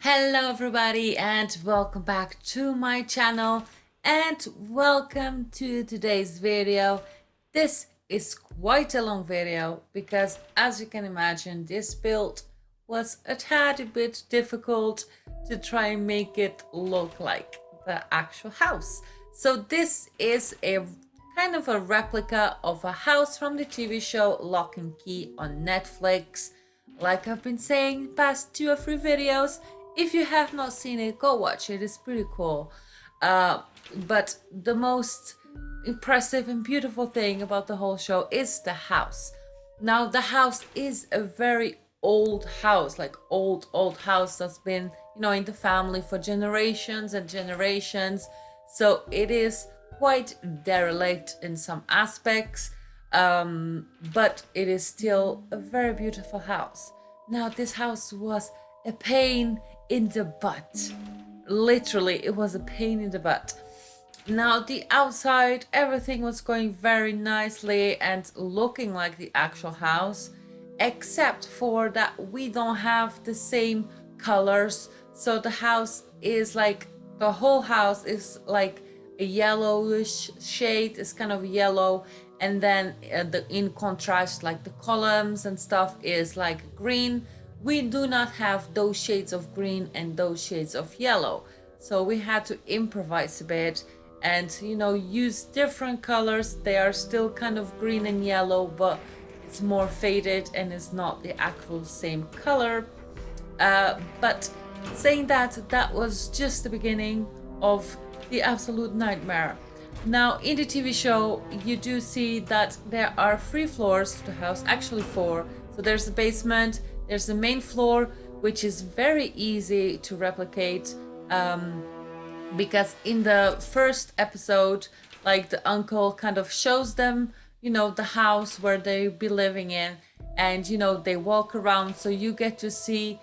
Hello everybody and welcome back to my channel and welcome to today's video. This is quite a long video because as you can imagine this build was a tad bit difficult to try and make it look like the actual house. So this is a kind of a replica of a house from the TV show Lock and Key on Netflix. Like I've been saying past 2 or 3 videos, if you have not seen it, go watch it. It's pretty cool. But the most impressive and beautiful thing about the whole show is the house. Now, the house is a very old house, like old house that's been, in the family for generations and generations. So it is quite derelict in some aspects, but it is still a very beautiful house. Now, this house was a pain in the butt. Literally, it was a pain in the butt. Now, the outside, everything was going very nicely and looking like the actual house, except for that we don't have the same colors. So the house is like, the whole house is like a yellowish shade. It's kind of yellow, and then in contrast, like the columns and stuff is like green. We do not have those shades of green and those shades of yellow. So we had to improvise a bit and, use different colors. They are still kind of green and yellow, but it's more faded and it's not the actual same color. But saying that, that was just the beginning of the absolute nightmare. Now, in the TV show, you do see that there are 3 floors to the house, actually 4. So there's the basement, there's the main floor, which is very easy to replicate, because in the first episode, like the uncle kind of shows them, the house where they be living in, and they walk around, so you get to see,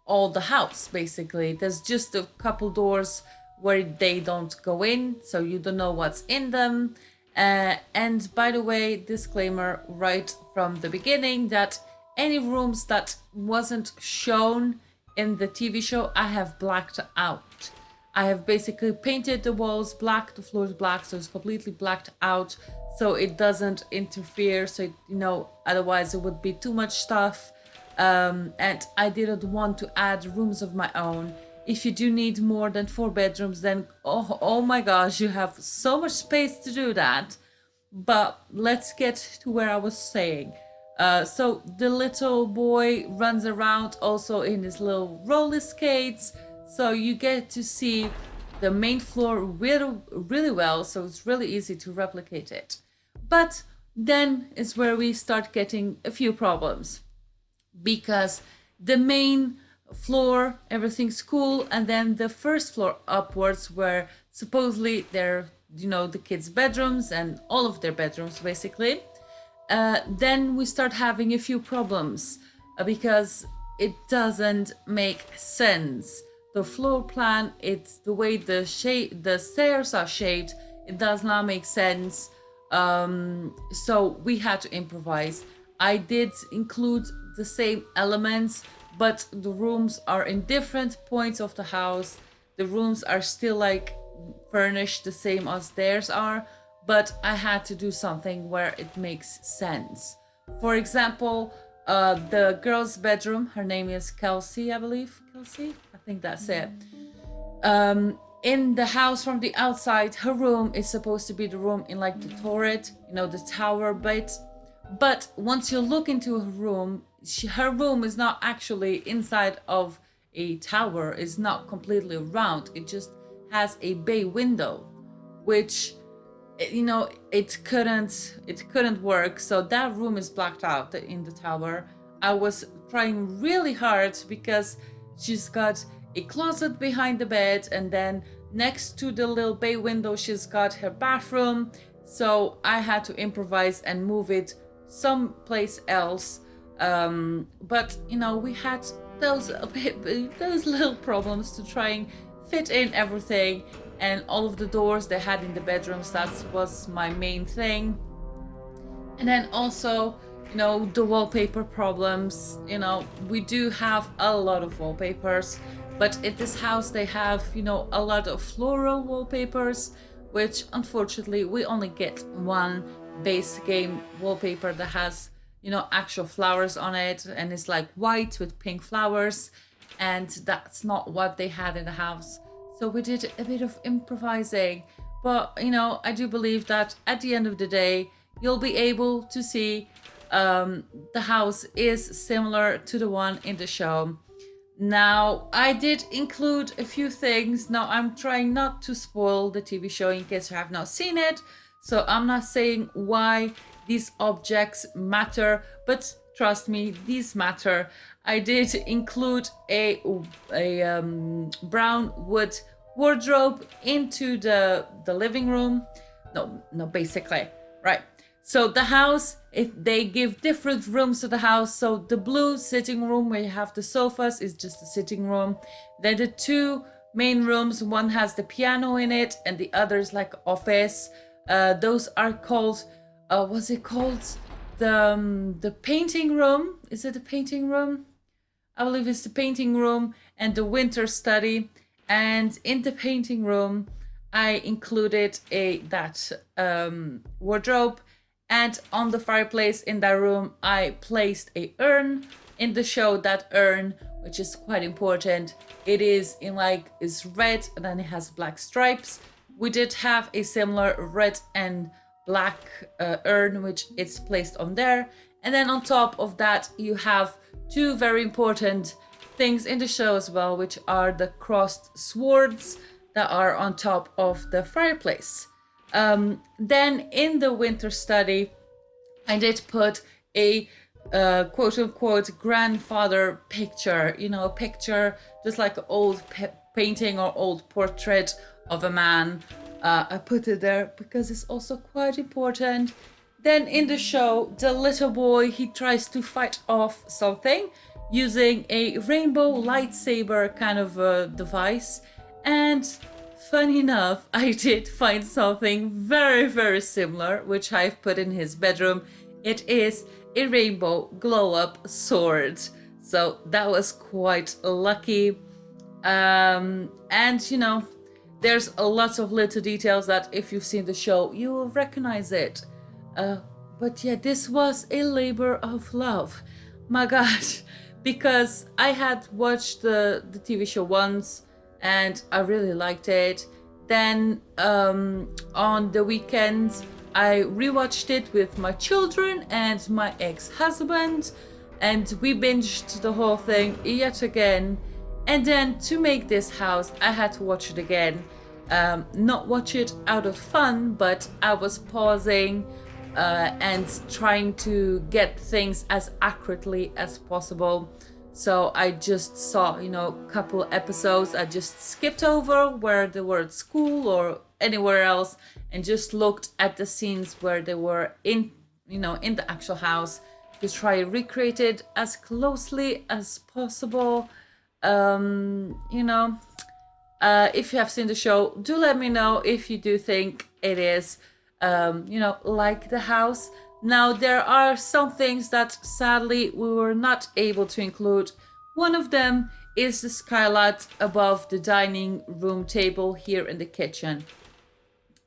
all the house basically. There's just a couple doors where they don't go in, so you don't know what's in them. And by the way, disclaimer right from the beginning that any rooms that wasn't shown in the TV show, I have blacked out. I have basically painted the walls black, the floors black, so it's completely blacked out, so it doesn't interfere. So, otherwise it would be too much stuff. And I didn't want to add rooms of my own. If you do need more than 4 bedrooms, then oh my gosh, you have so much space to do that. But let's get to where I was saying. So the little boy runs around also in his little roller skates. So you get to see the main floor really well. So it's really easy to replicate it. But then is where we start getting a few problems. Because the main floor, everything's cool. And then the first floor upwards, where supposedly they're, the kids' bedrooms and all of their bedrooms basically. Then we start having a few problems because it doesn't make sense. The floor plan, it's the way the stairs are shaped, it does not make sense. So we had to improvise. I did include the same elements, but the rooms are in different points of the house. The rooms are still like furnished the same as theirs are, but I had to do something where it makes sense. For example, the girl's bedroom, her name is Kelsey, I believe. Kelsey? I think that's it. In the house from the outside, her room is supposed to be the room in like the turret, the tower bit. But once you look into her room is not actually inside of a tower. It's not completely round. It just has a bay window, which it couldn't work. So that room is blacked out in the tower. I was trying really hard because she's got a closet behind the bed, and then next to the little bay window she's got her bathroom. So I had to improvise and move it someplace else. But we had those little problems to try and fit in everything. And all of the doors they had in the bedrooms, that was my main thing. And then also the wallpaper problems. We do have a lot of wallpapers, but in this house they have, a lot of floral wallpapers, which unfortunately we only get one base game wallpaper that has, actual flowers on it, and it's like white with pink flowers, and that's not what they had in the house. So we did a bit of improvising, but I do believe that at the end of the day, you'll be able to see the house is similar to the one in the show. Now, I did include a few things. Now, I'm trying not to spoil the TV show in case you have not seen it. So, I'm not saying why these objects matter, but trust me, these matter. I did include a brown wood wardrobe into the living room. No, basically, right. So the house, they give different rooms to the house. So the blue sitting room where you have the sofas is just a sitting room. Then the two main rooms, one has the piano in it and the other is like office. Those are called, what's it called? The painting room. Is it the painting room? I believe it's the painting room and the winter study. And in the painting room, I included that wardrobe. And on the fireplace in that room, I placed a urn. In the show, that urn, which is quite important, it is is red and then it has black stripes. We did have a similar red and black urn, which is placed on there. And then on top of that, you have two very important things in the show as well, which are the crossed swords that are on top of the fireplace. Then in the winter study, I did put a quote unquote grandfather picture, a picture just like an old painting or old portrait of a man. I put it there because it's also quite important. Then in the show, the little boy, he tries to fight off something using a rainbow lightsaber kind of device. And funny enough, I did find something very, very similar, which I've put in his bedroom. It is a rainbow glow-up sword. So that was quite lucky. And there's a lot of little details that if you've seen the show, you will recognize it. But yeah, this was a labor of love. My gosh, because I had watched the TV show once, and I really liked it. Then on the weekends, I rewatched it with my children and my ex-husband, and we binged the whole thing yet again. And then to make this house, I had to watch it again. Not watch it out of fun, but I was pausing and trying to get things as accurately as possible. So I just saw, a couple episodes. I just skipped over where they were at school or anywhere else and just looked at the scenes where they were in the actual house to try to recreate it as closely as possible. If you have seen the show, do let me know if you do think it is, like the house. Now, there are some things that sadly we were not able to include. One of them is the skylight above the dining room table here in the kitchen.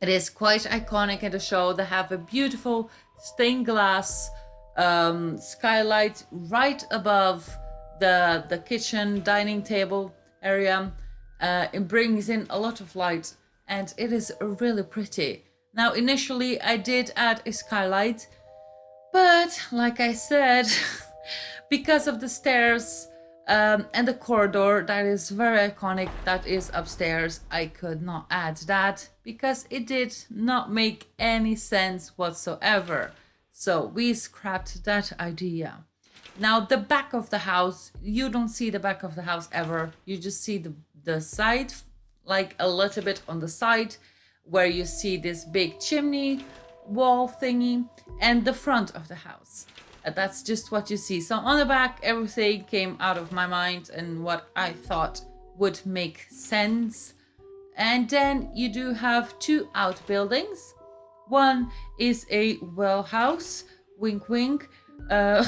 It is quite iconic in the show. They have a beautiful stained glass skylight right above the kitchen dining table area. It brings in a lot of light and it is really pretty. Now, initially I did add a skylight, but like I said, because of the stairs and the corridor that is very iconic that is upstairs, I could not add that because it did not make any sense whatsoever. So we scrapped that idea. Now, the back of the house, you don't see the back of the house ever. You just see the side, like a little bit on the side, where you see this big chimney wall thingy, and the front of the house. That's just what you see. So on the back, everything came out of my mind and what I thought would make sense. And then you do have two outbuildings. One is a well house, wink wink, Uh,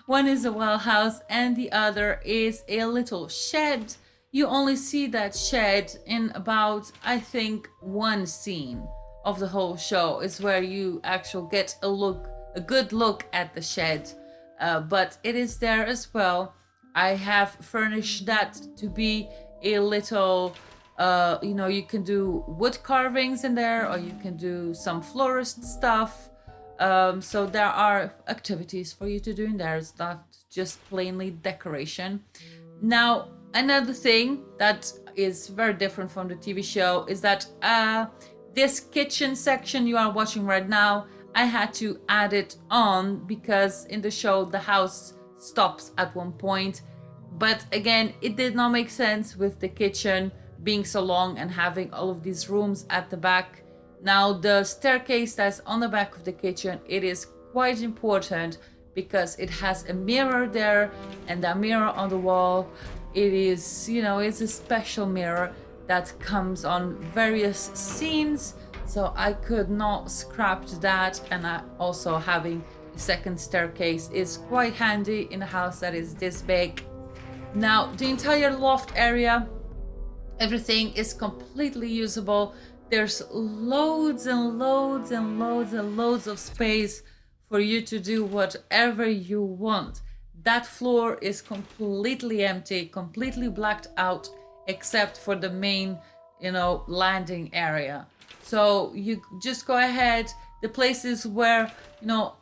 one is a well house and the other is a little shed. You only see that shed in about, I think, one scene of the whole show is where you actually get a good look at the shed. But it is there as well. I have furnished that to be a little, you can do wood carvings in there, or you can do some florist stuff. So there are activities for you to do in there. It's not just plainly decoration. Now, another thing that is very different from the TV show is that this kitchen section you are watching right now, I had to add it on because in the show the house stops at one point. But again, it did not make sense with the kitchen being so long and having all of these rooms at the back. Now the staircase that's on the back of the kitchen, it is quite important because it has a mirror there, and that mirror on the wall, it is, it's a special mirror that comes on various scenes. So I could not scrap that, and also having a second staircase is quite handy in a house that is this big. Now the entire loft area, everything is completely usable. There's loads and loads and loads and loads of space for you to do whatever you want. That floor is completely empty, completely blacked out, except for the main, landing area. So you just go ahead. The places where,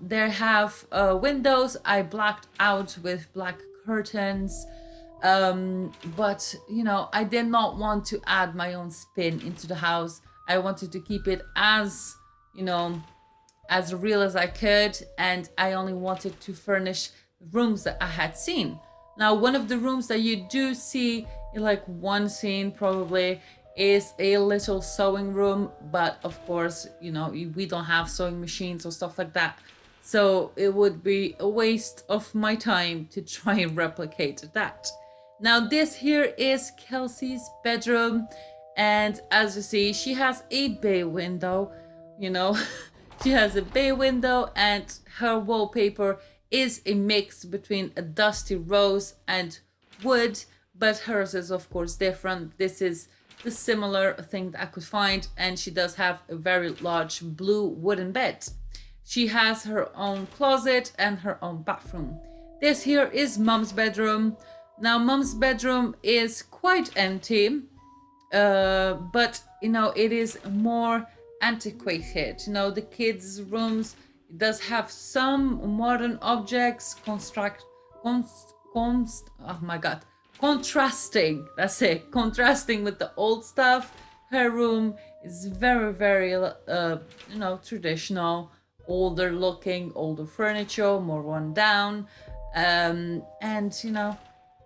they have windows, I blacked out with black curtains. But I did not want to add my own spin into the house. I wanted to keep it as as real as I could, and I only wanted to furnish rooms that I had seen. Now, one of the rooms that you do see in like one scene probably is a little sewing room, but of course, we don't have sewing machines or stuff like that. So it would be a waste of my time to try and replicate that. Now this here is Kelsey's bedroom, and as you see, she has a bay window, she has a bay window, and her wallpaper is a mix between a dusty rose and wood, but hers is of course different. This is the similar thing that I could find, and she does have a very large blue wooden bed. She has her own closet and her own bathroom. This here is Mom's bedroom. Now Mom's bedroom is quite empty, but it is more antiquated. The kids' rooms, it does have some modern objects, contrasting. That's it, contrasting with the old stuff. Her room is very, very, traditional, older looking, older furniture, more run down, and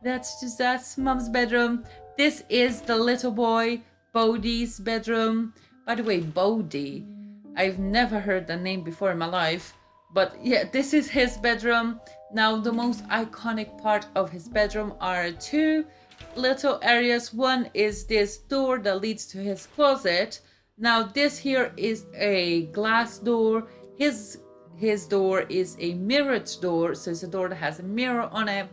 that's Mom's bedroom. This is the little boy Bodhi's bedroom. By the way, Bodhi, I've never heard that name before in my life, but yeah, this is his bedroom. Now the most iconic part of his bedroom are two little areas. One is this door that leads to his closet. Now this here is a glass door. His door is a mirrored door, so it's a door that has a mirror on it.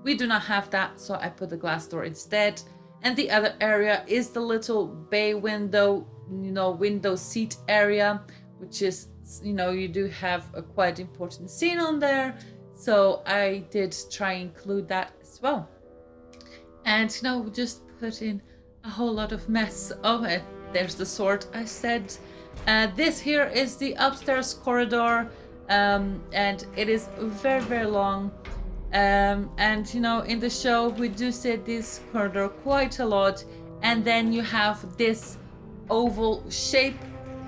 We do not have that, so I put the glass door instead. And the other area is the little bay window, window seat area, which is, you do have a quite important scene on there. So I did try and include that as well. And just put in a whole lot of mess. Oh, there's the sword I said. This here is the upstairs corridor, and it is very, very long. And in the show we do see this corridor quite a lot, and then you have this oval shape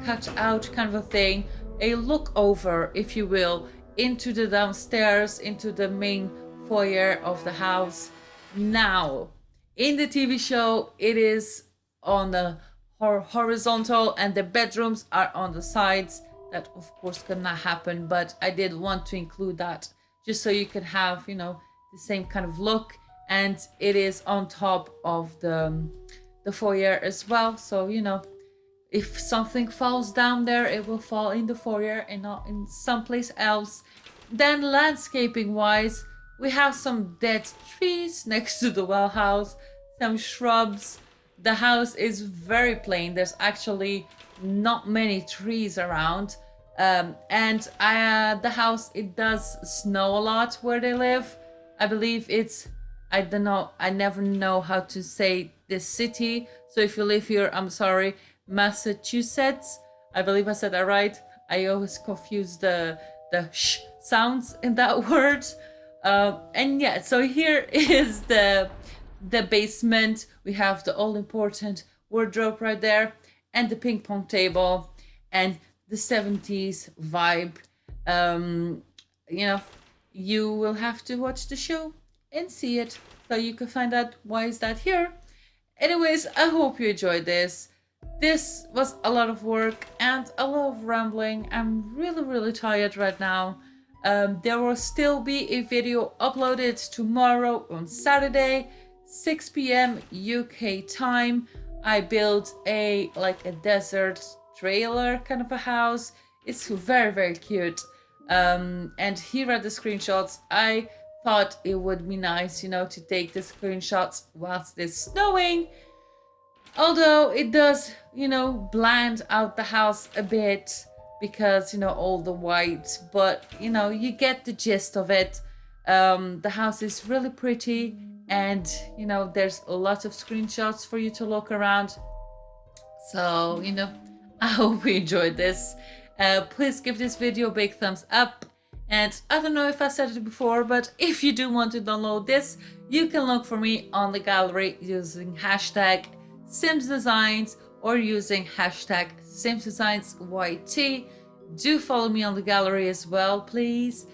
cut out kind of a thing, a look over, if you will, into the downstairs, into the main foyer of the house. Now in the TV show it is on the horizontal and the bedrooms are on the sides. That of course could not happen, but I did want to include that just so you can have, the same kind of look. And it is on top of the foyer as well. So, if something falls down there, it will fall in the foyer and not in someplace else. Then landscaping wise, we have some dead trees next to the well house, some shrubs. The house is very plain. There's actually not many trees around. And the house, it does snow a lot where they live. I believe it's, I don't know, I never know how to say this city. So if you live here, I'm sorry, Massachusetts. I believe I said that right. I always confuse the sh sounds in that word. And yeah, so here is the basement. We have the all important wardrobe right there, and the ping pong table, and the 70s vibe. You know, you will have to watch the show and see it so you can find out why is that here. Anyways, I hope you enjoyed this. This was a lot of work and a lot of rambling. I'm really tired right now. There will still be a video uploaded tomorrow on Saturday, 6 p.m. UK time. I built a desert trailer kind of a house. It's very cute. And here are the screenshots. I thought it would be nice, to take the screenshots whilst it's snowing. Although it does, bland out the house a bit because, all the white, but, you get the gist of it. The house is really pretty and, there's a lot of screenshots for you to look around. So, I hope you enjoyed this. Please give this video a big thumbs up. And I don't know if I said it before, but if you do want to download this, you can look for me on the gallery using hashtag Sims Designs or using hashtag Sims Designs YT. Do follow me on the gallery as well, please.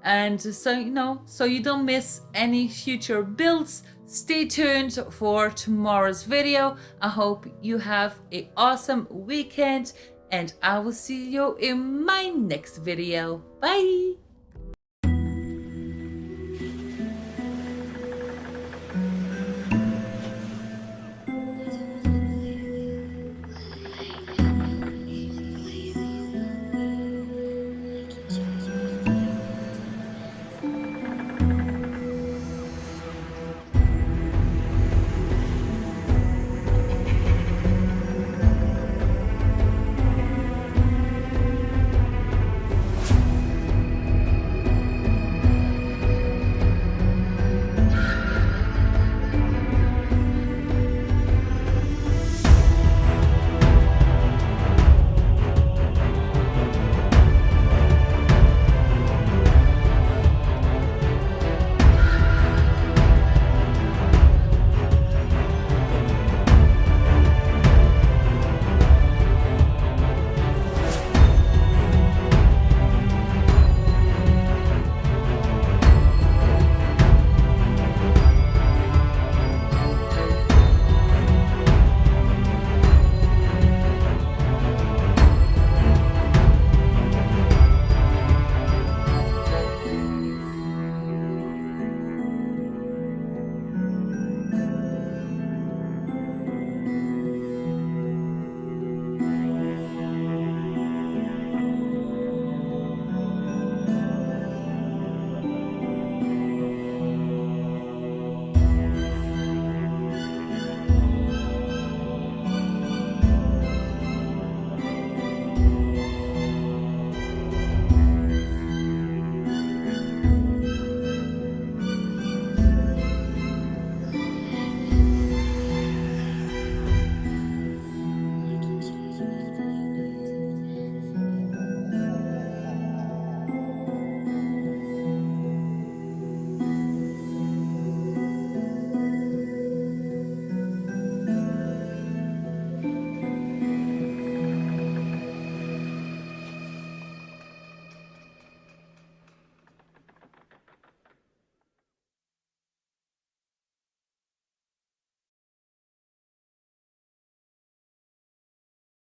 And so you don't miss any future builds. Stay tuned for tomorrow's video. I hope you have an awesome weekend and I will see you in my next video. Bye!